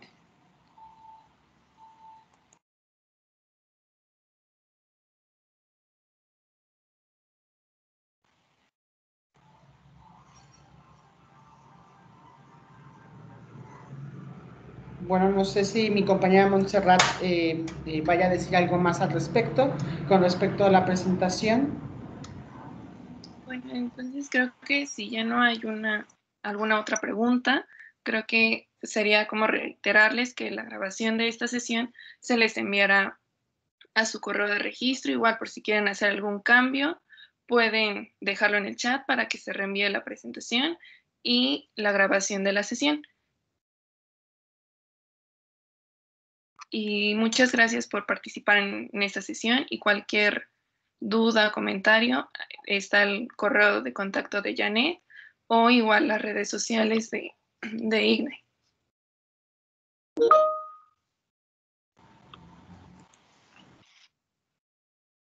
Bueno, no sé si mi compañera Montserrat vaya a decir algo más al respecto, con respecto a la presentación. Bueno, entonces creo que si ya no hay alguna otra pregunta, creo que sería como reiterarles que la grabación de esta sesión se les enviará a su correo de registro. Igual, por si quieren hacer algún cambio, pueden dejarlo en el chat para que se reenvíe la presentación y la grabación de la sesión. Y muchas gracias por participar en esta sesión, y cualquier duda, comentario, está el correo de contacto de Janet o igual las redes sociales de Ignay.